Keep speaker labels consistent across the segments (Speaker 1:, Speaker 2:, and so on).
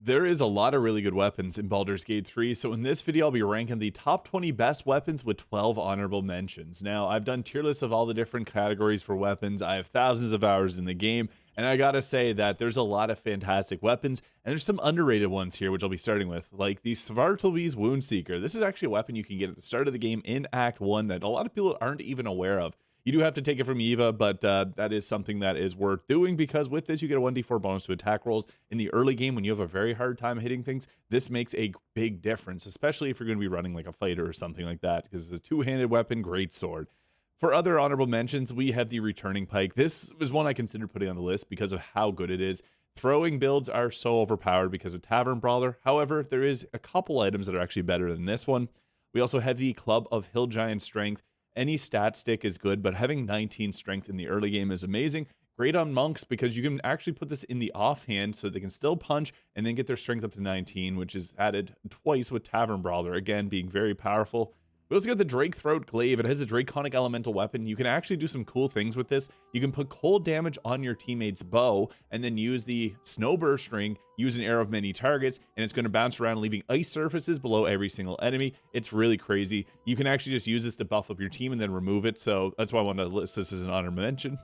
Speaker 1: There is a lot of really good weapons in Baldur's Gate 3, so in this video I'll be ranking the top 20 best weapons with 12 honorable mentions. Now, I've done tier lists of all the different categories for weapons, I have thousands of hours in the game, and I gotta say that there's a lot of fantastic weapons, and there's some underrated ones here, which I'll be starting with, like the Svartalvi's Woundseeker. This is actually a weapon you can get at the start of the game in Act 1 that a lot of people aren't even aware of. You do have to take it from Eva, but that is something that is worth doing because with this, you get a 1d4 bonus to attack rolls. In the early game, when you have a very hard time hitting things, this makes a big difference, especially if you're going to be running like a fighter or something like that, because it's a two-handed weapon, great sword. For other honorable mentions, we have the Returning Pike. This was one I considered putting on the list because of how good it is. Throwing builds are so overpowered because of Tavern Brawler. However, there is a couple items that are actually better than this one. We also have the Club of Hill Giant Strength. Any stat stick is good, but having 19 strength in the early game is amazing. Great on monks because you can actually put this in the offhand so they can still punch and then get their strength up to 19, which is added twice with Tavern Brawler, again, being very powerful. We also got the Drake Throat Glaive. It has a Draconic Elemental weapon. You can actually do some cool things with this. You can put cold damage on your teammate's bow and then use the Snowburst Ring, use an arrow of many targets, and it's going to bounce around, leaving ice surfaces below every single enemy. It's really crazy. You can actually just use this to buff up your team and then remove it, so that's why I wanted to list this as an honorable mention.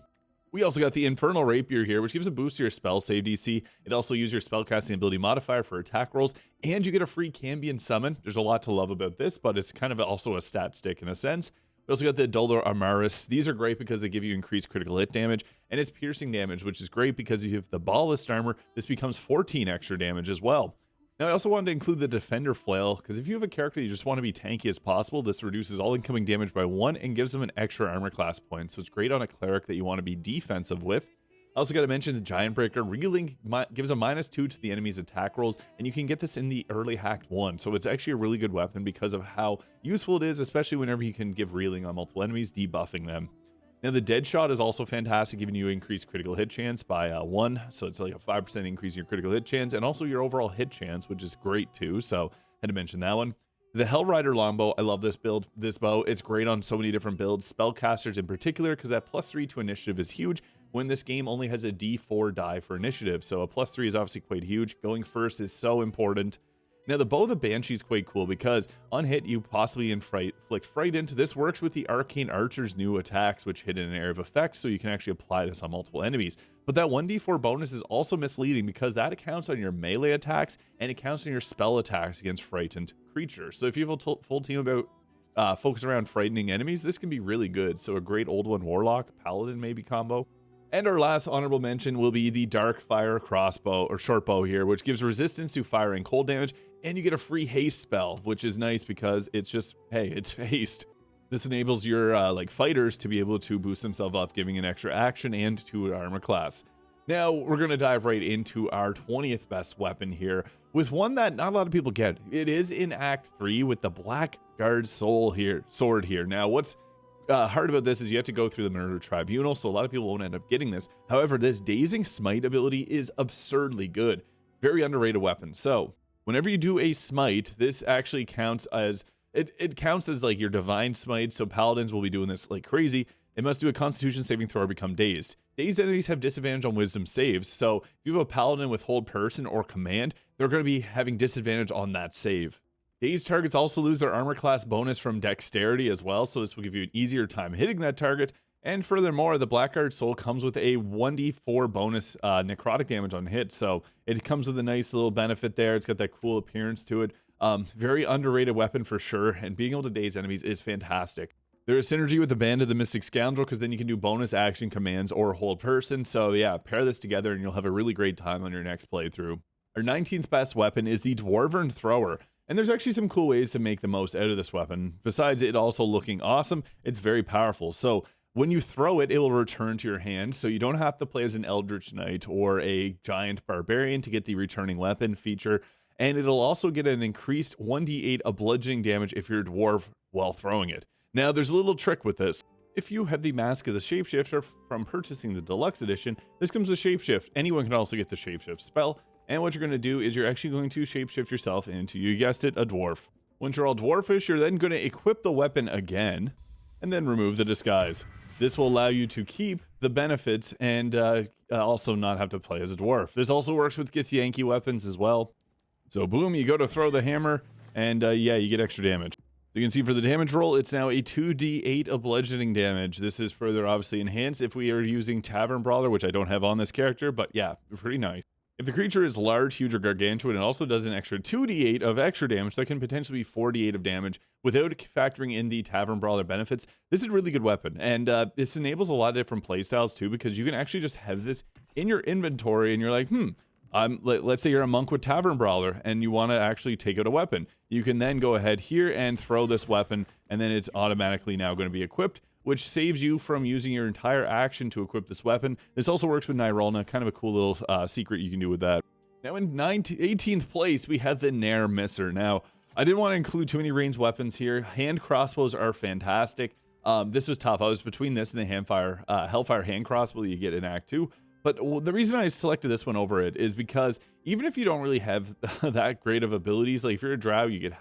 Speaker 1: We also got the Infernal Rapier here, which gives a boost to your spell save DC. It also uses your spellcasting ability modifier for attack rolls, and you get a free Cambion summon. There's a lot to love about this, but it's kind of also a stat stick in a sense. We also got the Dolor Armaris. These are great because they give you increased critical hit damage, and it's piercing damage, which is great because if you have the Ballast Armor, this becomes 14 extra damage as well. Now, I also wanted to include the Defender Flail, because if you have a character you just want to be tanky as possible, this reduces all incoming damage by 1 and gives them an extra armor class point, so it's great on a cleric that you want to be defensive with. I also got to mention the Giant Breaker. Reeling gives a -2 to the enemy's attack rolls, and you can get this in the early Act 1, so it's actually a really good weapon because of how useful it is, especially whenever you can give Reeling on multiple enemies, debuffing them. Now, the Dead Shot is also fantastic, giving you increased critical hit chance by 1, so it's like a 5% increase in your critical hit chance, and also your overall hit chance, which is great too, so I had to mention that one. The Hellrider Longbow, I love this build, this bow. It's great on so many different builds, spellcasters in particular, because that +3 to initiative is huge when this game only has a D4 die for initiative, so a +3 is obviously quite huge. Going first is so important. Now, the Bow of the Banshee is quite cool because on hit, you possibly inflict fright into. This works with the Arcane Archer's new attacks, which hit in an area of effect, so you can actually apply this on multiple enemies. But that 1d4 bonus is also misleading because that accounts on your melee attacks and it counts on your spell attacks against frightened creatures. So if you have a full team about focus around frightening enemies, this can be really good. So a great Old One Warlock, Paladin maybe combo. And our last honorable mention will be the Dark Fire Crossbow, or short bow here, which gives resistance to fire and cold damage, and you get a free haste spell, which is nice because it's just, hey, it's haste. This enables your like fighters to be able to boost themselves up, giving an extra action and to armor class. Now, we're going to dive right into our 20th best weapon here, with one that not a lot of people get. It is in Act 3 with the Blackguard sword here. Now, what's hard about this is you have to go through the Murder Tribunal, so a lot of people won't end up getting this. However, this Dazing Smite ability is absurdly good. Very underrated weapon. So, whenever you do a smite, this actually counts as, it counts as like your Divine Smite, so Paladins will be doing this like crazy. It must do a Constitution saving throw or become dazed. Dazed enemies have disadvantage on Wisdom saves, so if you have a Paladin with Hold Person or Command, they're going to be having disadvantage on that save. Dazed targets also lose their armor class bonus from dexterity as well, so this will give you an easier time hitting that target. And furthermore, the Blackguard Soul comes with a 1d4 bonus necrotic damage on hit, so it comes with a nice little benefit there. It's got that cool appearance to it. Very underrated weapon for sure, and being able to daze enemies is fantastic. There is synergy with the Band of the Mystic Scoundrel because then you can do bonus action commands or hold person. So yeah, pair this together and you'll have a really great time on your next playthrough. Our 19th best weapon is the Dwarven Thrower. And there's actually some cool ways to make the most out of this weapon. Besides it also looking awesome, it's very powerful. So when you throw it, it will return to your hand. So you don't have to play as an Eldritch Knight or a Giant Barbarian to get the returning weapon feature. And it'll also get an increased 1d8 of bludgeoning damage if you're a dwarf while throwing it. Now, there's a little trick with this. If you have the Mask of the Shapeshifter from purchasing the Deluxe Edition, this comes with Shapeshift. Anyone can also get the Shapeshift spell. And what you're going to do is you're actually going to shapeshift yourself into, you guessed it, a dwarf. Once you're all dwarfish, you're then going to equip the weapon again, and then remove the disguise. This will allow you to keep the benefits and also not have to play as a dwarf. This also works with Githyanki weapons as well. So boom, you go to throw the hammer, and yeah, you get extra damage. You can see for the damage roll, it's now a 2d8 of bludgeoning damage. This is further obviously enhanced if we are using Tavern Brawler, which I don't have on this character, but yeah, pretty nice. If the creature is large, huge, or gargantuan, it also does an extra 2d8 of extra damage. That can potentially be 4d8 of damage without factoring in the Tavern Brawler benefits. This is a really good weapon, and this enables a lot of different playstyles too, because you can actually just have this in your inventory, and you're like, let's say you're a monk with Tavern Brawler and you want to actually take out a weapon. You can then go ahead here and throw this weapon, and then it's automatically now going to be equipped, which saves you from using your entire action to equip this weapon. This also works with Nirolna, kind of a cool little secret you can do with that. Now in 18th place, we have the Nair Misser. Now, I didn't want to include too many ranged weapons here. Hand crossbows are fantastic. This was tough. I was between this and the Hellfire hand crossbow that you get in Act 2. But the reason I selected this one over it is because even if you don't really have that great of abilities, like if you're a drow, you get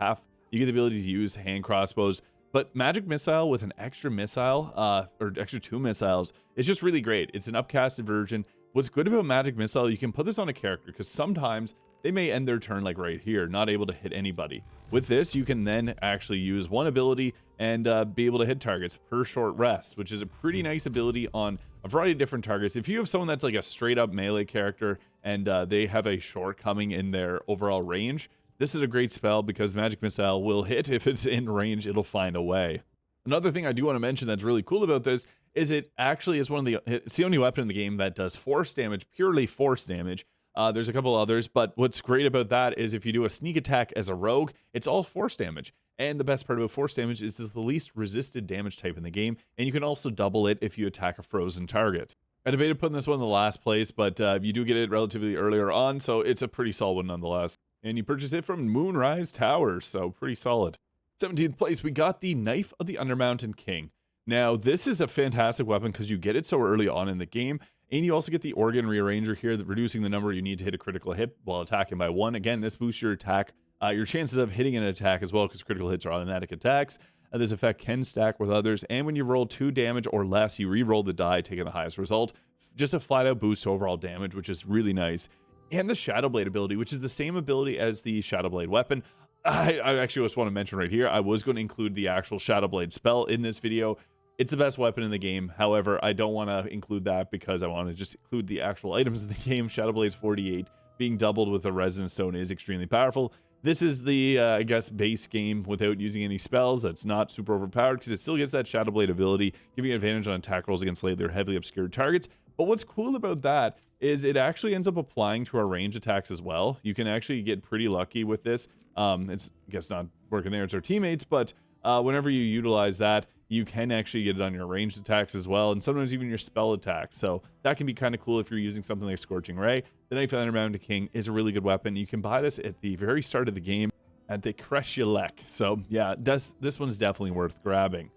Speaker 1: the ability to use hand crossbows. But Magic Missile with an extra missile, or extra 2 missiles, is just really great. It's an upcasted version. What's good about Magic Missile, you can put this on a character, because sometimes they may end their turn like right here, not able to hit anybody. With this, you can then actually use one ability and be able to hit targets per short rest, which is a pretty nice ability on a variety of different targets. If you have someone that's like a straight up melee character and they have a shortcoming in their overall range, this is a great spell because Magic Missile will hit. If it's in range, it'll find a way. Another thing I do want to mention that's really cool about this is it actually is it's the only weapon in the game that does force damage, purely force damage. There's a couple others, but what's great about that is if you do a sneak attack as a rogue, it's all force damage. And the best part about force damage is it's the least resisted damage type in the game, and you can also double it if you attack a frozen target. I debated putting this one in the last place, but you do get it relatively earlier on, so it's a pretty solid one nonetheless. And you purchase it from Moonrise Towers, so pretty solid. 17th place, we got the Knife of the Undermountain King. Now, this is a fantastic weapon because you get it so early on in the game, and you also get the Organ Rearranger here, reducing the number you need to hit a critical hit while attacking by 1. Again, this boosts your attack, your chances of hitting an attack as well, because critical hits are automatic attacks. This effect can stack with others, and when you roll 2 damage or less, you re-roll the die, taking the highest result. Just a flat-out boost to overall damage, which is really nice. And the Shadowblade ability, which is the same ability as the Shadowblade weapon. I actually just want to mention right here, I was going to include the actual Shadowblade spell in this video. It's the best weapon in the game. However, I don't want to include that because I want to just include the actual items in the game. Shadowblade's 48, being doubled with a Resonance Stone is extremely powerful. This is the, I guess, base game without using any spells. That's not super overpowered because it still gets that Shadowblade ability, giving you advantage on attack rolls against later heavily obscured targets. But what's cool about that is it actually ends up applying to our range attacks as well. You can actually get pretty lucky with this. It's, I guess, not working there. It's our teammates, but whenever you utilize that, you can actually get it on your ranged attacks as well, and sometimes even your spell attacks. So that can be kind of cool if you're using something like Scorching Ray. The Knife of the Undermountain King is a really good weapon. You can buy this at the very start of the game at the Kreshulek. So yeah, this one's definitely worth grabbing.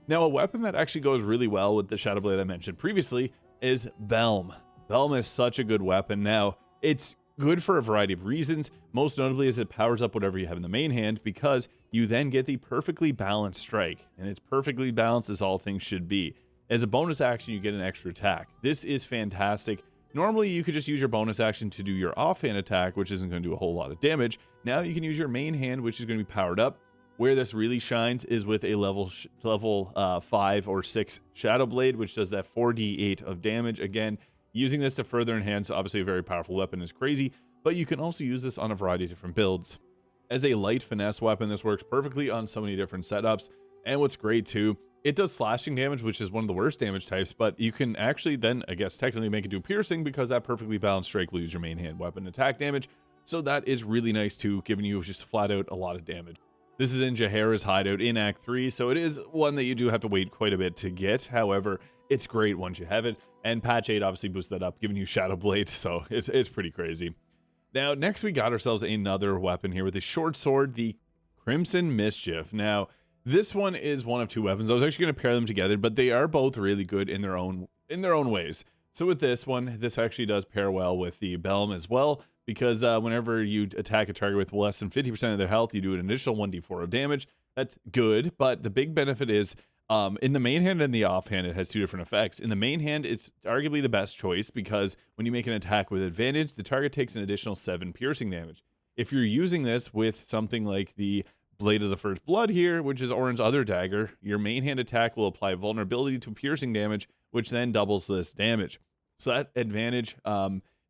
Speaker 1: Now, a weapon that actually goes really well with the Shadowblade I mentioned previously is Belm. Belm is such a good weapon. Now, it's good for a variety of reasons, most notably as it powers up whatever you have in the main hand, because you then get the perfectly balanced strike, and it's perfectly balanced as all things should be. As a bonus action, you get an extra attack. This is fantastic. Normally, you could just use your bonus action to do your offhand attack, which isn't going to do a whole lot of damage. Now you can use your main hand, which is going to be powered up. Where this really shines is with a level 5 or 6 Shadowblade, which does that 4d8 of damage. Again, using this to further enhance, obviously a very powerful weapon is crazy, but you can also use this on a variety of different builds. As a light finesse weapon, this works perfectly on so many different setups, and what's great too, it does slashing damage, which is one of the worst damage types, but you can actually then, I guess, technically make it do piercing because that perfectly balanced strike will use your main hand weapon attack damage, so that is really nice too, giving you just flat out a lot of damage. This is in Jaheira's hideout in Act 3, so it is one that you do have to wait quite a bit to get. However, it's great once you have it, and Patch 8 obviously boosts that up, giving you Shadowblade, so it's pretty crazy. Now, next we got ourselves another weapon here with a short sword, the Crimson Mischief. Now, this one is one of 2 weapons. I was actually going to pair them together, but they are both really good in their own ways. So with this one, this actually does pair well with the Belm as well, because whenever you attack a target with less than 50% of their health, you do an additional 1d4 of damage. That's good, but the big benefit is in the main hand and the offhand, it has 2 different effects. In the main hand, it's arguably the best choice because when you make an attack with advantage, the target takes an additional 7 piercing damage. If you're using this with something like the Blade of the First Blood here, which is Orin's other dagger, your main hand attack will apply vulnerability to piercing damage, which then doubles this damage. So that advantage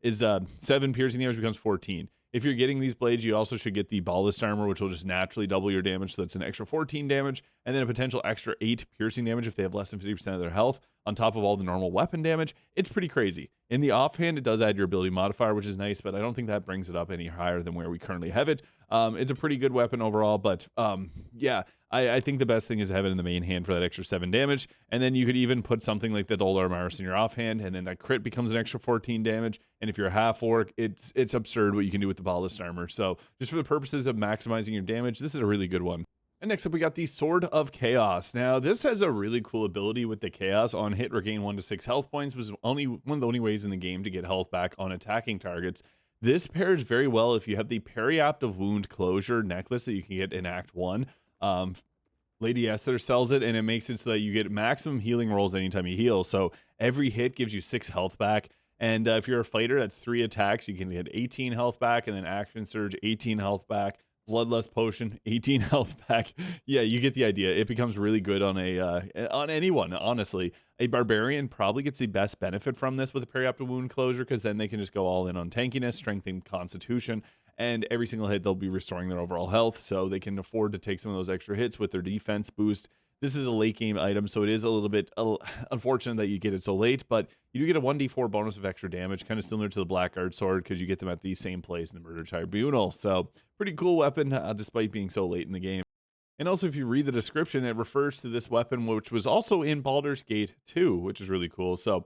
Speaker 1: is 7 piercing damage becomes 14. If you're getting these blades, you also should get the ballast armor, which will just naturally double your damage. So that's an extra 14 damage, and then a potential extra 8 piercing damage if they have less than 50% of their health, on top of all the normal weapon damage. It's pretty crazy. In the offhand, it does add your ability modifier, which is nice, but I don't think that brings it up any higher than where we currently have it. It's a pretty good weapon overall, but yeah, I think the best thing is to have it in the main hand for that extra 7 damage, and then you could even put something like the Dolar Maris in your offhand, and then that crit becomes an extra 14 damage, and if you're a half orc, it's absurd what you can do with the ballast armor. So just for the purposes of maximizing your damage, this is a really good one. And next up, we got the Sword of Chaos. Now, this has a really cool ability with the Chaos. On hit, regain 1 to 6 health points, was only one of the only ways in the game to get health back on attacking targets. This pairs very well if you have the Periaptive Wound Closure necklace that you can get in Act 1. Lady Esther sells it, and it makes it so that you get maximum healing rolls anytime you heal. So every hit gives you 6 health back. And if you're a fighter, that's 3 attacks. You can get 18 health back, and then Action Surge, 18 health back. Bloodlust Potion, 18 health back. Yeah, you get the idea. It becomes really good on on anyone, honestly. A Barbarian probably gets the best benefit from this with a Periaptive Wound Closure, because then they can just go all in on tankiness, strength, and constitution, and every single hit they'll be restoring their overall health, so they can afford to take some of those extra hits with their defense boost. This is a late game item, so it is a little bit unfortunate that you get it so late, but you do get a 1d4 bonus of extra damage, kind of similar to the Blackguard Sword, because you get them at the same place in the Murder Tribunal. So pretty cool weapon, despite being so late in the game. And also, if you read the description, it refers to this weapon, which was also in Baldur's Gate 2, which is really cool. So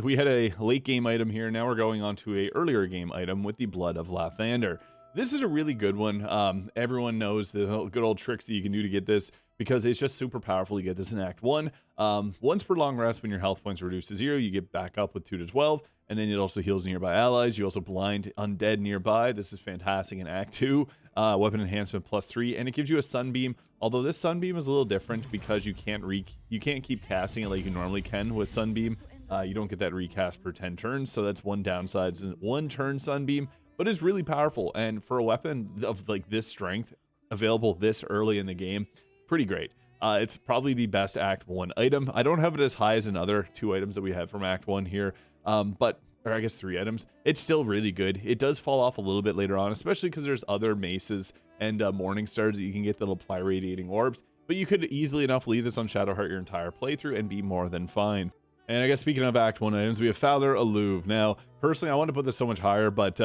Speaker 1: we had a late game item here. Now we're going on to a earlier game item with the Blood of Lathander. This is a really good one. Everyone knows the good old tricks that you can do to get this, because it's just super powerful. You get this in Act 1. Once per long rest, when your health points are reduced to 0, you get back up with 2 to 12, and then it also heals nearby allies. You also blind undead nearby. This is fantastic in Act 2. Weapon enhancement +3, and it gives you a sunbeam. Although this sunbeam is a little different because you can't keep casting it like you normally can with sunbeam. You don't get that recast per 10 turns, so that's one downside. It's 1 turn sunbeam, but it's really powerful, and for a weapon of like this strength available this early in the game, pretty great. It's probably the best Act 1 item. I don't have it as high as another 2 items that we have from Act 1 here, or I guess 3 items. It's still really good. It does fall off a little bit later on, especially because there's other maces and Morning Stars that you can get that'll apply radiating orbs, but you could easily enough leave this on Shadowheart your entire playthrough and be more than fine. And I guess speaking of Act 1 items, we have Fowler Alluve. Now, personally, I want to put this so much higher, but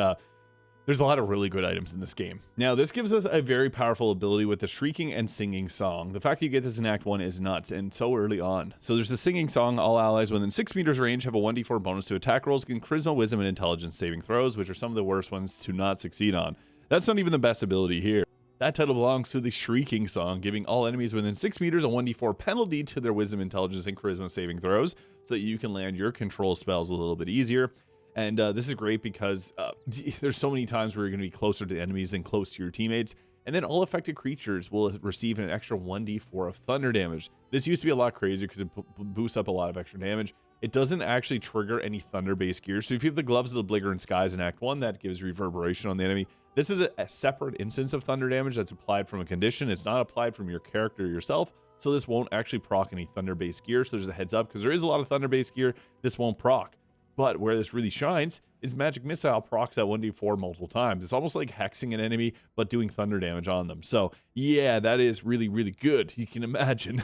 Speaker 1: there's a lot of really good items in this game. Now, this gives us a very powerful ability with the Shrieking and Singing Song. The fact that you get this in Act 1 is nuts, and so early on. So there's the Singing Song. All allies within 6 meters range have a 1d4 bonus to attack rolls in Charisma, Wisdom, and Intelligence saving throws, which are some of the worst ones to not succeed on. That's not even the best ability here. That title belongs to the Shrieking Song, giving all enemies within 6 meters a 1d4 penalty to their Wisdom, Intelligence, and Charisma saving throws, so that you can land your control spells a little bit easier. And this is great because there's so many times where you're going to be closer to enemies than close to your teammates. And then all affected creatures will receive an extra 1d4 of thunder damage. This used to be a lot crazier because it boosts up a lot of extra damage. It doesn't actually trigger any thunder-based gear. So if you have the Gloves of the Belligerent Skies in Act 1, that gives reverberation on the enemy. This is a separate instance of thunder damage that's applied from a condition. It's not applied from your character yourself. So this won't actually proc any thunder-based gear. So there's a heads up, because there is a lot of thunder-based gear. This won't proc. But where this really shines is Magic Missile procs that 1d4 multiple times. It's almost like hexing an enemy, but doing thunder damage on them. So yeah, that is really, really good. You can imagine.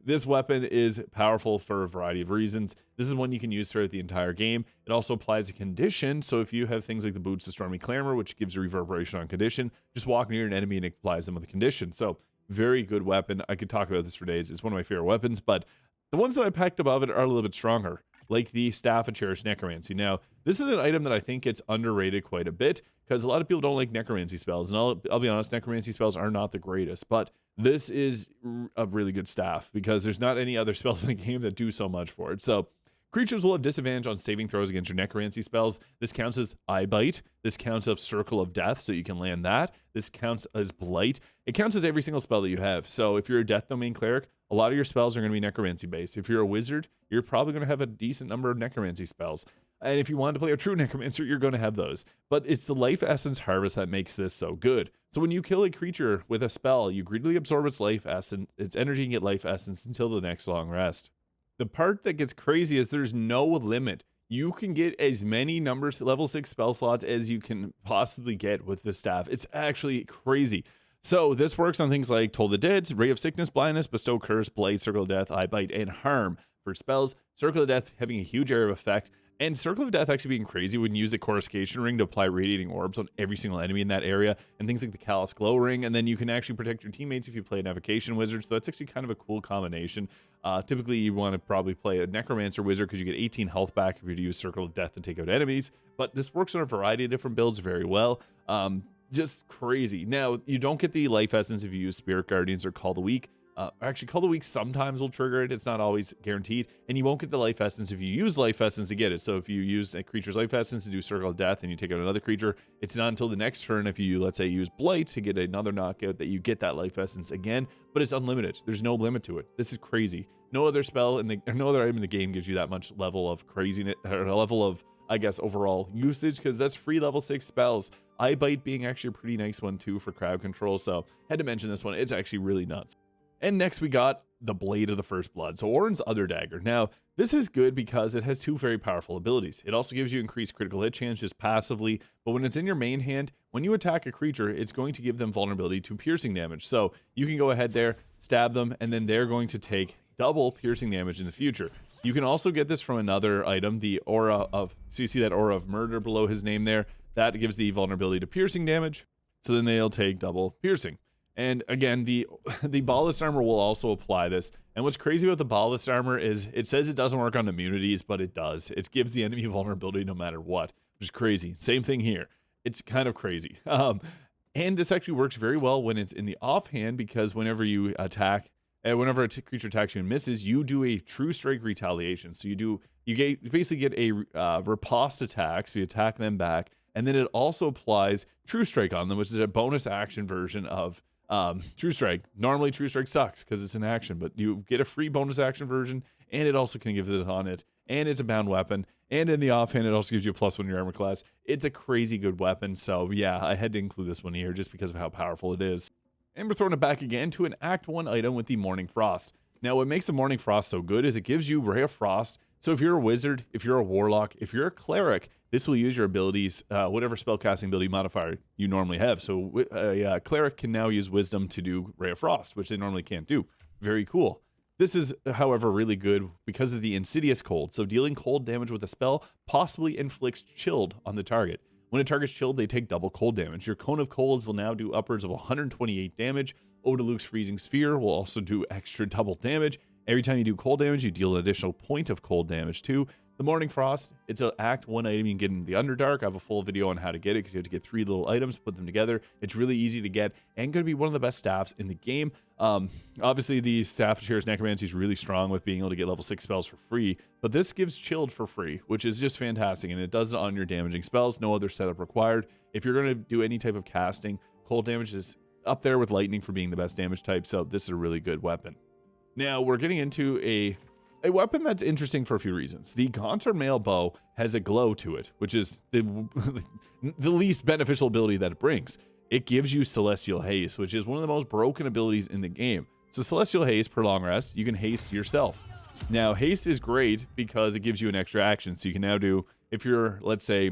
Speaker 1: This weapon is powerful for a variety of reasons. This is one you can use throughout the entire game. It also applies a condition. So if you have things like the Boots of Stormy Clamor, which gives reverberation on condition, just walk near an enemy and it applies them with a condition. So very good weapon. I could talk about this for days. It's one of my favorite weapons, but the ones that I packed above it are a little bit stronger, like the Staff of Cherished Necromancy. Now, this is an item that I think gets underrated quite a bit, because a lot of people don't like necromancy spells, and I'll be honest, necromancy spells are not the greatest, but this is a really good staff, because there's not any other spells in the game that do so much for it. So creatures will have disadvantage on saving throws against your necromancy spells. This counts as Eye Bite. This counts as Circle of Death, so you can land that. This counts as Blight. It counts as every single spell that you have. So if you're a Death Domain Cleric, a lot of your spells are going to be necromancy based. If you're a wizard, you're probably going to have a decent number of necromancy spells. And if you want to play a true necromancer, you're going to have those. But it's the life essence harvest that makes this so good. So when you kill a creature with a spell, you greedily absorb its life essence, its energy, and get life essence until the next long rest. The part that gets crazy is there's no limit. You can get as many numbers level 6 spell slots as you can possibly get with this staff. It's actually crazy. So this works on things like Toll the Dead, Ray of Sickness, Blindness, Bestow Curse, Blight, Circle of Death, Eye Bite, and Harm for spells. Circle of Death having a huge area of effect, and Circle of Death actually being crazy when you use a Coruscation Ring to apply Radiating Orbs on every single enemy in that area, and things like the Callous Glow Ring, and then you can actually protect your teammates if you play an Evocation Wizard, so that's actually kind of a cool combination. Typically, you want to probably play a Necromancer Wizard because you get 18 health back if you use Circle of Death to take out enemies, but this works on a variety of different builds very well. Just crazy. Now, you don't get the life essence if you use Spirit Guardians or Call the Weak. Actually, Call the Weak sometimes will trigger it. It's not always guaranteed. And you won't get the life essence if you use life essence to get it. So if you use a creature's life essence to do Circle of Death and you take out another creature, it's not until the next turn if you, let's say, use Blight to get another knockout that you get that life essence again. But it's unlimited. There's no limit to it. This is crazy. No other spell no other item in the game gives you that much level of craziness, or a level of, I guess, overall usage, because that's free level 6 spells. Eye Bite being actually a pretty nice one too for crowd control, so had to mention this one. It's actually really nuts. And next we got the Blade of the First Blood, so Orin's Other Dagger. Now, this is good because it has 2 very powerful abilities. It also gives you increased critical hit chance just passively, but when it's in your main hand, when you attack a creature, it's going to give them vulnerability to piercing damage. So you can go ahead there, stab them, and then they're going to take double piercing damage in the future. You can also get this from another item, the Aura of, so you see that Aura of Murder below his name there. That gives the vulnerability to piercing damage, so then they'll take double piercing. And again, the Ballast Armor will also apply this. And what's crazy about the Ballast Armor is it says it doesn't work on immunities, but it does. It gives the enemy vulnerability no matter what, which is crazy. Same thing here. It's kind of crazy. And this actually works very well when it's in the offhand, because whenever you attack, whenever a creature attacks you and misses, you do a True Strike retaliation. So you basically get a riposte attack, so you attack them back. And then it also applies True Strike on them, which is a bonus action version of True Strike. Normally, True Strike sucks because it's an action, but you get a free bonus action version, and it also can give it on it. And it's a bound weapon. And in the offhand, it also gives you a +1 in your armor class. It's a crazy good weapon. So yeah, I had to include this one here just because of how powerful it is. And we're throwing it back again to an Act 1 item with the Morning Frost. Now, what makes the Morning Frost so good is it gives you Ray of Frost. So if you're a wizard, if you're a warlock, if you're a cleric, this will use your abilities, whatever spellcasting ability modifier you normally have. So a cleric can now use Wisdom to do Ray of Frost, which they normally can't do. Very cool. This is, however, really good because of the Insidious Cold. So dealing cold damage with a spell possibly inflicts chilled on the target. When a target's chilled, they take double cold damage. Your Cone of Colds will now do upwards of 128 damage. Odaluke's Freezing Sphere will also do extra double damage. Every time you do cold damage, you deal an additional point of cold damage too. The Morning Frost, it's an Act 1 item you can get in the Underdark. I have a full video on how to get it because you have to get 3 little items, put them together. It's really easy to get and going to be one of the best staffs in the game. Obviously, the staff of Chair's Necromancy is really strong with being able to get level 6 spells for free, but this gives Chilled for free, which is just fantastic, and it does it on your damaging spells. No other setup required. If you're going to do any type of casting, cold damage is up there with lightning for being the best damage type, so this is a really good weapon. Now, we're getting into a weapon that's interesting for a few reasons. The Gaunter Mail Bow has a glow to it, which is the least beneficial ability that it brings. It gives you Celestial Haste, which is one of the most broken abilities in the game. So Celestial Haste, per long rest, you can haste yourself. Now, haste is great because it gives you an extra action. So you can now do, if you're, let's say,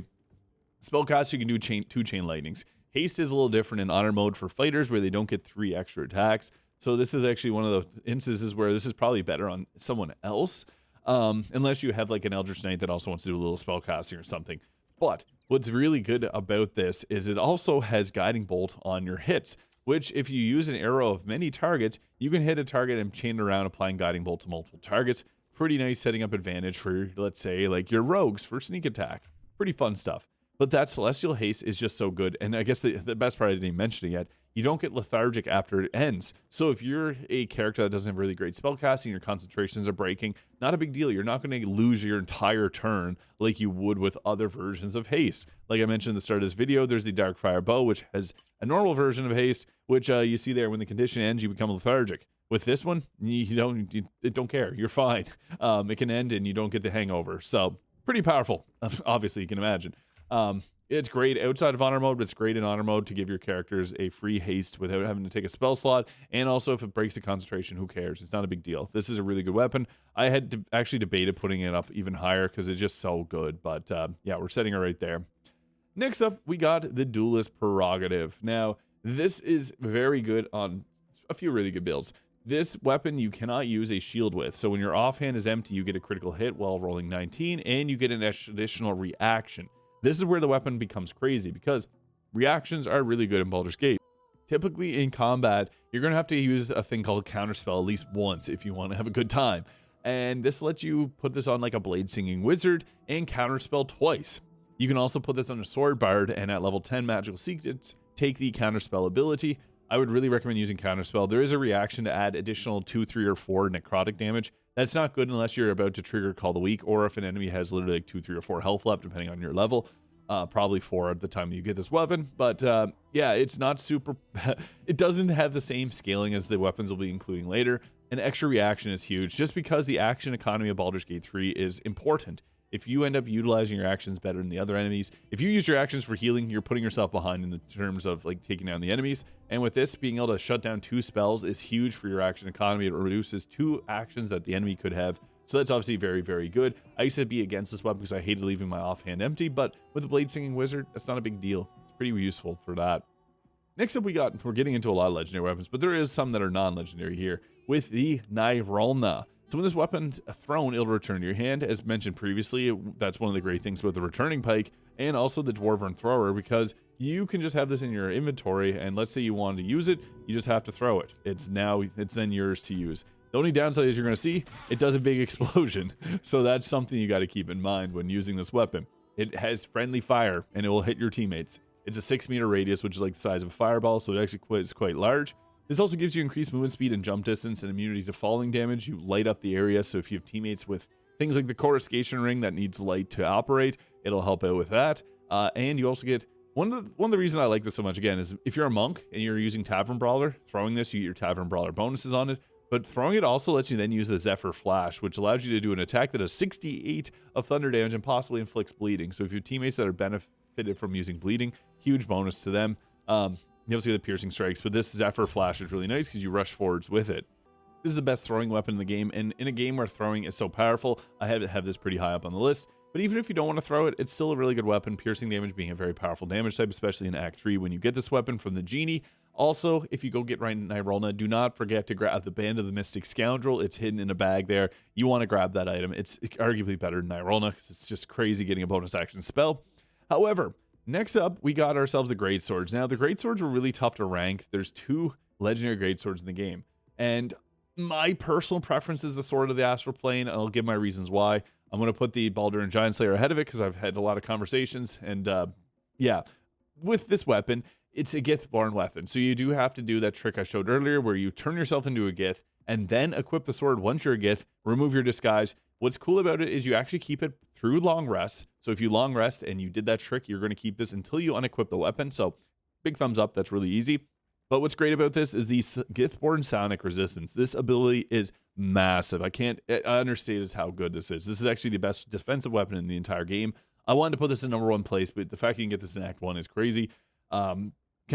Speaker 1: spellcaster, you can do 2 Chain Lightnings. Haste is a little different in honor mode for fighters where they don't get 3 extra attacks. So this is actually one of the instances where this is probably better on someone else, unless you have like an Eldritch Knight that also wants to do a little spell casting or something. But what's really good about this is it also has Guiding Bolt on your hits, which if you use an arrow of many targets, you can hit a target and chain around applying Guiding Bolt to multiple targets. Pretty nice setting up advantage for, let's say, like your rogues for sneak attack. Pretty fun stuff. But that Celestial Haste is just so good. And I guess the best part I didn't even mention it yet, you don't get lethargic after it ends. So if you're a character that doesn't have really great spellcasting, your concentrations are breaking, not a big deal. You're not going to lose your entire turn like you would with other versions of haste. Like I mentioned at the start of this video, there's the Darkfire Bow, which has a normal version of haste, which you see there when the condition ends, you become lethargic. With this one, you don't care. You're fine. It can end and you don't get the hangover. So pretty powerful. Obviously, you can imagine. It's great outside of honor mode, but it's great in honor mode to give your characters a free haste without having to take a spell slot. And also, if it breaks the concentration, who cares? It's not a big deal. This is a really good weapon. I had actually debated putting it up even higher because it's just so good. But yeah, we're setting it right there. Next up, we got the Duelist Prerogative. Now, this is very good on a few really good builds. This weapon you cannot use a shield with. So when your offhand is empty, you get a critical hit while rolling 19, and you get an additional reaction. This is where the weapon becomes crazy because reactions are really good in Baldur's Gate. Typically in combat, you're going to have to use a thing called Counterspell at least once if you want to have a good time. And this lets you put this on like a Blade Singing Wizard and Counterspell twice. You can also put this on a Sword Bard, and at level 10 Magical Secrets, take the Counterspell ability. I would really recommend using Counterspell. There is a reaction to add additional 2, 3, or 4 necrotic damage. That's not good unless you're about to trigger Call the Weak, or if an enemy has literally like 2, 3, or 4 health left, depending on your level. Probably 4 at the time you get this weapon. But yeah, it's not super... it doesn't have the same scaling as the weapons we'll be including later. An extra reaction is huge, just because the action economy of Baldur's Gate 3 is important. If you end up utilizing your actions better than the other enemies, if you use your actions for healing, you're putting yourself behind in the terms of like taking down the enemies. And with this, being able to shut down 2 spells is huge for your action economy. It reduces 2 actions that the enemy could have. So that's obviously very, very good. I used to be against this weapon because I hated leaving my offhand empty, but with the Blade Singing Wizard, that's not a big deal. It's pretty useful for that. Next up, we're getting into a lot of legendary weapons, but there is some that are non-legendary here with the Nyrulna. So when this weapon's thrown, it'll return to your hand. As mentioned previously, that's one of the great things about the returning pike and also the Dwarven Thrower, because you can just have this in your inventory, and let's say you wanted to use it, you just have to throw it. It's then yours to use. The only downside is you're going to see it does a big explosion. So that's something you got to keep in mind when using this weapon. It has friendly fire, and it will hit your teammates. It's a 6-meter radius, which is like the size of a fireball, so it actually is quite large. This also gives you increased movement speed and jump distance and immunity to falling damage. You light up the area, so if you have teammates with things like the coruscation ring that needs light to operate, it'll help out with that. And you also get one of the reasons I like this so much, again, is if you're a monk and you're using Tavern Brawler, throwing this, you get your Tavern Brawler bonuses on it. But throwing it also lets you then use the Zephyr Flash, which allows you to do an attack that does 68 of thunder damage and possibly inflicts bleeding. So if you have teammates that are benefited from using bleeding, huge bonus to them. You also get the piercing strikes, but this Zephyr Flash is really nice because you rush forwards with it. This is the best throwing weapon in the game, and in a game where throwing is so powerful, I have this pretty high up on the list. But even if you don't want to throw it, it's still a really good weapon, piercing damage being a very powerful damage type, especially in Act 3 when you get this weapon from the Genie. Also, if you go get Nyrulna, do not forget to grab the Band of the Mystic Scoundrel. It's hidden in a bag there. You want to grab that item. It's arguably better than Nyrulna because it's just crazy getting a bonus action spell. However, next up, we got ourselves the Greatswords. Now, the Greatswords were really tough to rank. There's 2 legendary Greatswords in the game. And my personal preference is the Sword of the Astral Plane, and I'll give my reasons why. I'm going to put the Baldur and Giant Slayer ahead of it because I've had a lot of conversations. And yeah, with this weapon, it's a Gith-born weapon. So you do have to do that trick I showed earlier where you turn yourself into a Gith and then equip the sword once you're a Gith, remove your disguise. What's cool about it is you actually keep it through long rests. So if you long rest and you did that trick, you're going to keep this until you unequip the weapon. So big thumbs up. That's really easy. But what's great about this is the Gith-born psionic resistance. This ability is massive. I understate how good this is. This is actually the best defensive weapon in the entire game. I wanted to put this in #1 place, but the fact you can get this in Act 1 is crazy. Kind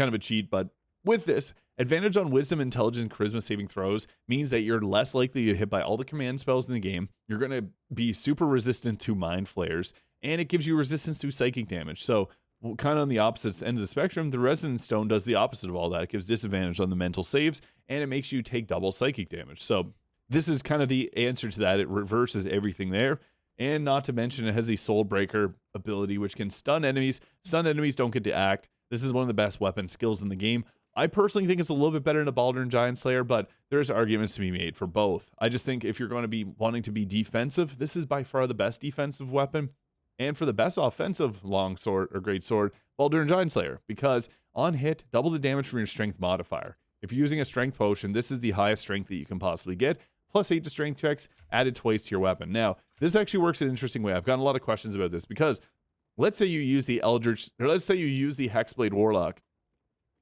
Speaker 1: of a cheat, but with this, advantage on wisdom, intelligence, and charisma saving throws means that you're less likely to get hit by all the command spells in the game. You're going to be super resistant to mind flayers, and it gives you resistance to psychic damage. So kind of on the opposite end of the spectrum, the Resonant Stone does the opposite of all that. It gives disadvantage on the mental saves, and it makes you take double psychic damage. So this is kind of the answer to that. It reverses everything there. And not to mention, it has the Soul Breaker ability, which can stun enemies. Stun enemies don't get to act. This is one of the best weapon skills in the game. I personally think it's a little bit better than a Baldur and Giant Slayer, but there's arguments to be made for both. I just think if you're going to be wanting to be defensive, this is by far the best defensive weapon. And for the best offensive long sword or great sword, Baldur and Giant Slayer, because on hit, double the damage from your strength modifier. If you're using a strength potion, this is the highest strength that you can possibly get, plus 8 to strength checks added twice to your weapon. Now, this actually works in an interesting way. I've gotten a lot of questions about this because let's say you use the Eldritch, or let's say you use the Hexblade Warlock.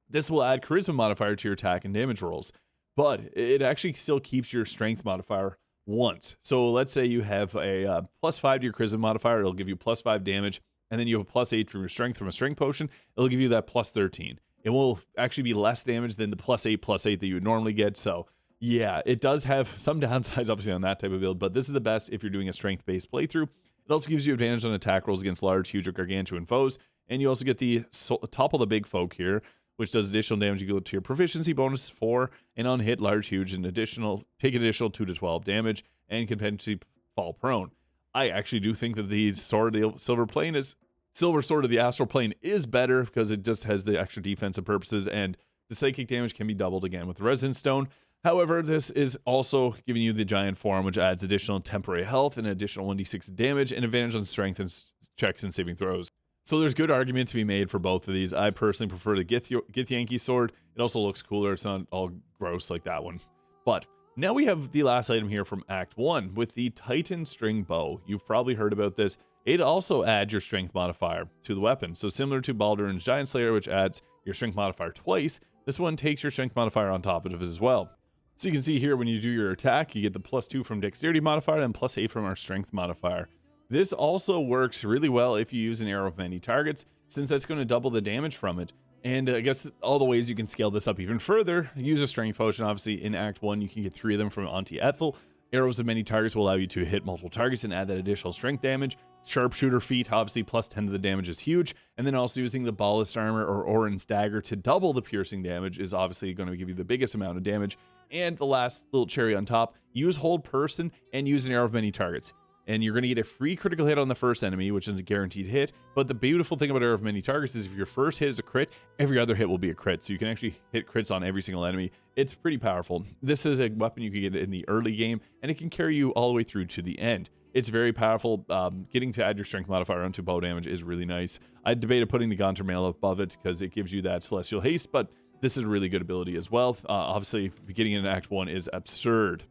Speaker 1: This will add charisma modifier to your attack and damage rolls, but it actually still keeps your strength modifier once. So let's say you have a +5 to your charisma modifier. It'll give you +5 damage. And then you have a +8 from your strength from a strength potion. It'll give you that +13. It will actually be less damage than the +8 that you would normally get. So yeah, it does have some downsides, obviously, on that type of build, but this is the best if you're doing a strength-based playthrough. It also gives you advantage on attack rolls against large, huge, or gargantuan foes, and you also get the topple the big folk here, which does additional damage. You go to your proficiency bonus 4, and on hit, large, huge, and take additional 2 to 12 damage, and can potentially fall prone. I actually do think that the sword of the Silver Sword of the Astral Plane is better because it just has the extra defensive purposes, and the psychic damage can be doubled again with the Resonance Stone. However, this is also giving you the Giant Form, which adds additional temporary health and additional 1d6 damage and advantage on strength and checks and saving throws. So there's good argument to be made for both of these. I personally prefer the Githyanki sword. It also looks cooler. It's not all gross like that one. But now we have the last item here from Act 1 with the Titan String Bow. You've probably heard about this. It also adds your strength modifier to the weapon. So similar to Baldur and Giant Slayer, which adds your strength modifier twice, this one takes your strength modifier on top of it as well. So you can see here when you do your attack, you get the +2 from dexterity modifier and +8 from our strength modifier. This also works really well if you use an arrow of many targets, since that's going to double the damage from it. And I guess all the ways you can scale this up even further, use a strength potion. Obviously in Act 1, you can get 3 of them from Auntie Ethel. Arrows of many targets will allow you to hit multiple targets and add that additional strength damage. Sharpshooter feat, obviously +10 to the damage is huge. And then also using the Ballast Armor or Orin's Dagger to double the piercing damage is obviously going to give you the biggest amount of damage. And the last little cherry on top, use Hold Person and use an arrow of many targets. And you're going to get a free critical hit on the first enemy, which is a guaranteed hit. But the beautiful thing about arrow of many targets is if your first hit is a crit, every other hit will be a crit. So you can actually hit crits on every single enemy. It's pretty powerful. This is a weapon you can get in the early game, and it can carry you all the way through to the end. It's very powerful. Getting to add your strength modifier onto bow damage is really nice. I debated putting the Gaunter Mail above it because it gives you that celestial haste, but this is a really good ability as well. Obviously, getting into Act 1 is absurd.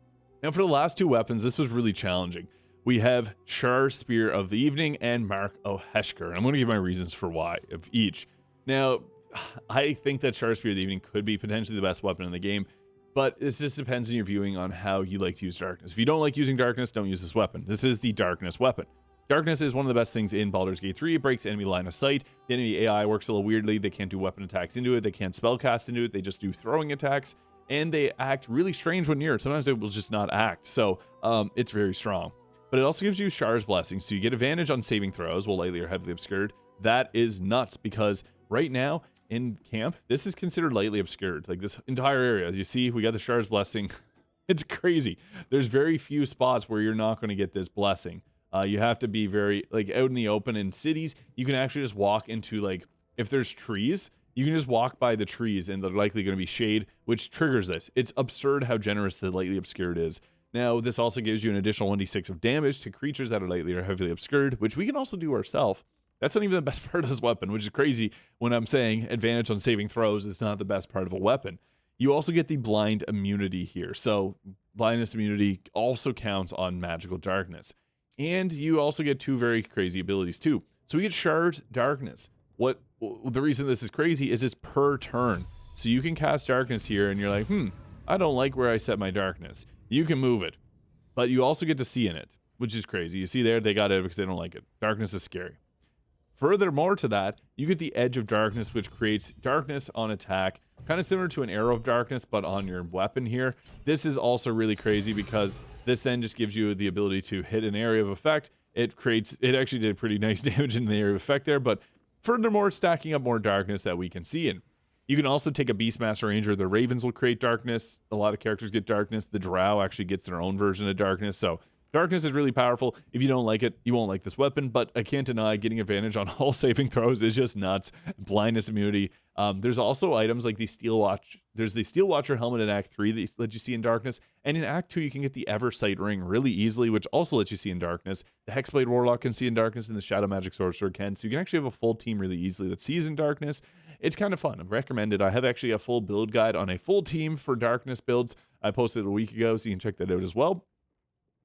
Speaker 1: Now, for the last 2 weapons, this was really challenging. We have Shar Spear of the Evening and Mark o' Heshker. I'm going to give my reasons for why of each. Now, I think that Shar Spear of the Evening could be potentially the best weapon in the game, but it just depends on your viewing on how you like to use darkness. If you don't like using darkness, don't use this weapon. This is the darkness weapon. Darkness is one of the best things in Baldur's Gate 3. It breaks enemy line of sight. The enemy AI works a little weirdly. They can't do weapon attacks into it. They can't spellcast into it. They just do throwing attacks, and they act really strange when near it. Sometimes it will just not act, so it's very strong. But it also gives you Shar's Blessing, so you get advantage on saving throws while lightly or heavily obscured. That is nuts, because right now in camp, this is considered lightly obscured. Like this entire area, you see, we got the Shar's Blessing. It's crazy. There's very few spots where you're not going to get this blessing. You have to be very, like, out in the open. In cities, you can actually just walk into, like, if there's trees, you can just walk by the trees and they're likely going to be shade, which triggers this. It's absurd how generous the lightly obscured is. Now, this also gives you an additional 1d6 of damage to creatures that are lightly or heavily obscured, which we can also do ourselves. That's not even the best part of this weapon, which is crazy when I'm saying advantage on saving throws is not the best part of a weapon. You also get the blind immunity here. So blindness immunity also counts on magical darkness. And you also get 2 very crazy abilities too. So we get Shard Darkness. The reason this is crazy is it's per turn. So you can cast darkness here and you're like, I don't like where I set my darkness. You can move it, but you also get to see in it, which is crazy. You see there, they got it because they don't like it. Darkness is scary. Furthermore to that, you get the Edge of Darkness, which creates darkness on attack, kind of similar to an Arrow of Darkness, but on your weapon here. This is also really crazy because this then just gives you the ability to hit an area of effect. It actually did pretty nice damage in the area of effect there, but furthermore, stacking up more darkness that we can see in. You can also take a Beastmaster Ranger. The Ravens will create darkness. A lot of characters get darkness. The Drow actually gets their own version of darkness. So darkness is really powerful. If you don't like it, you won't like this weapon, but I can't deny getting advantage on all saving throws is just nuts. Blindness immunity. There's also items like the Steel Watch. There's the Steel Watcher helmet in Act 3 that lets you see in darkness. And in Act 2, you can get the Eversight Ring really easily, which also lets you see in darkness. The Hexblade Warlock can see in darkness, and the Shadow Magic Sorcerer can. So you can actually have a full team really easily that sees in darkness. It's kind of fun. I recommend it. I have actually a full build guide on a full team for darkness builds. I posted a week ago, so you can check that out as well.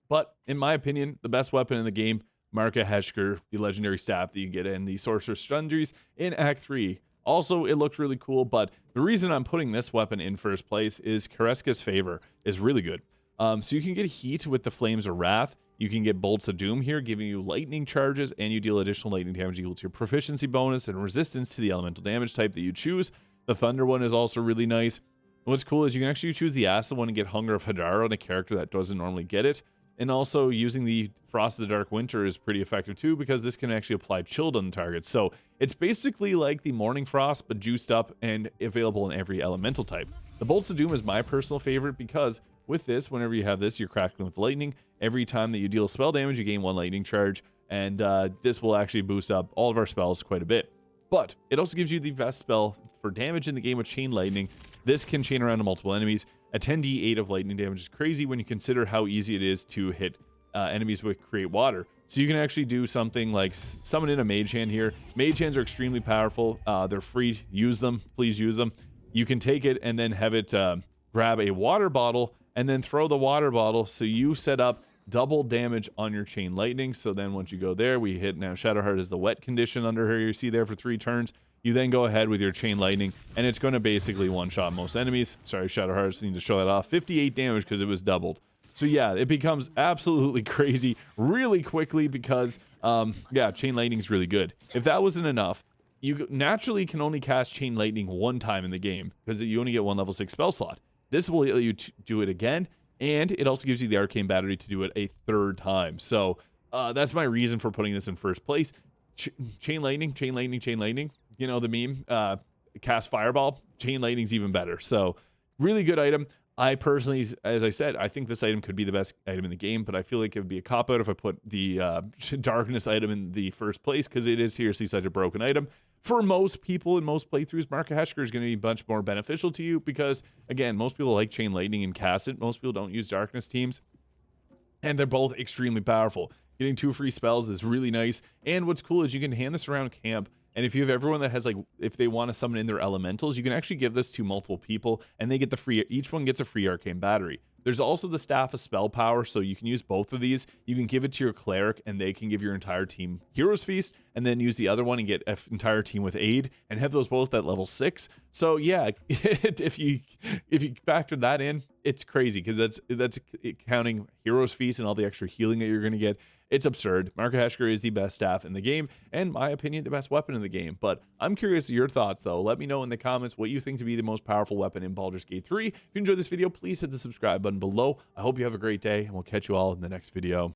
Speaker 1: But in my opinion, the best weapon in the game, Mark o' Heshker, the legendary staff that you get in the Sorcerer's Sundries in Act 3. Also, it looks really cool, but the reason I'm putting this weapon in first place is Kareska's Favor is really good. So you can get heat with the Flames of Wrath. You can get Bolts of Doom here, giving you lightning charges, and you deal additional lightning damage equal to your proficiency bonus and resistance to the elemental damage type that you choose. The Thunder one is also really nice. What's cool is you can actually choose the Acid one and get Hunger of Hadar on a character that doesn't normally get it. And also using the Frost of the Dark Winter is pretty effective too, because this can actually apply chilled on the target. So it's basically like the Morning Frost, but juiced up and available in every elemental type. The Bolts of Doom is my personal favorite because with this, whenever you have this, you're crackling with lightning. Every time that you deal spell damage, you gain 1 lightning charge, and this will actually boost up all of our spells quite a bit. But it also gives you the best spell for damage in the game with Chain Lightning. This can chain around to multiple enemies. A 10d8 of lightning damage is crazy when you consider how easy it is to hit enemies with Create Water. So you can actually do something like summon in a Mage Hand here. Mage Hands are extremely powerful. They're free. Use them. Please use them. You can take it and then have it grab a water bottle and then throw the water bottle. So you set up double damage on your Chain Lightning. So then once you go there, we hit now Shadowheart is the wet condition under her. You see there for 3 turns. You then go ahead with your Chain Lightning, and it's going to basically one-shot most enemies. Sorry, Shadowheart, just need to show that off. 58 damage because it was doubled. So yeah, it becomes absolutely crazy really quickly because, yeah, Chain Lightning is really good. If that wasn't enough, you naturally can only cast Chain Lightning 1 time in the game because you only get 1 level 6 spell slot. This will let you do it again, and it also gives you the Arcane Battery to do it a 3rd time. So that's my reason for putting this in first place. Chain Lightning, Chain Lightning, Chain Lightning. You know the meme, cast Fireball. Chain Lightning's even better. So really good item. I personally, as I said, I think this item could be the best item in the game, but I feel like it would be a cop-out if I put the Darkness item in the first place, because it is seriously such a broken item. For most people in most playthroughs, Mark of Heshker is going to be much more beneficial to you because, again, most people like Chain Lightning and cast it. Most people don't use Darkness teams, and they're both extremely powerful. Getting 2 free spells is really nice, and what's cool is you can hand this around camp. And if you have everyone that has, like, if they want to summon in their elementals, you can actually give this to multiple people, and they get the free, each one gets a free Arcane Battery. There's also the Staff of Spell Power, so you can use both of these. You can give it to your Cleric, and they can give your entire team Hero's Feast, and then use the other one and get an entire team with Aid, and have those both at level 6. So yeah, if you factor that in, it's crazy, because that's counting Hero's Feast and all the extra healing that you're going to get. It's absurd. Mark of Heshker is the best staff in the game, and in my opinion, the best weapon in the game. But I'm curious your thoughts, though. Let me know in the comments what you think to be the most powerful weapon in Baldur's Gate 3. If you enjoyed this video, please hit the subscribe button below. I hope you have a great day, and we'll catch you all in the next video.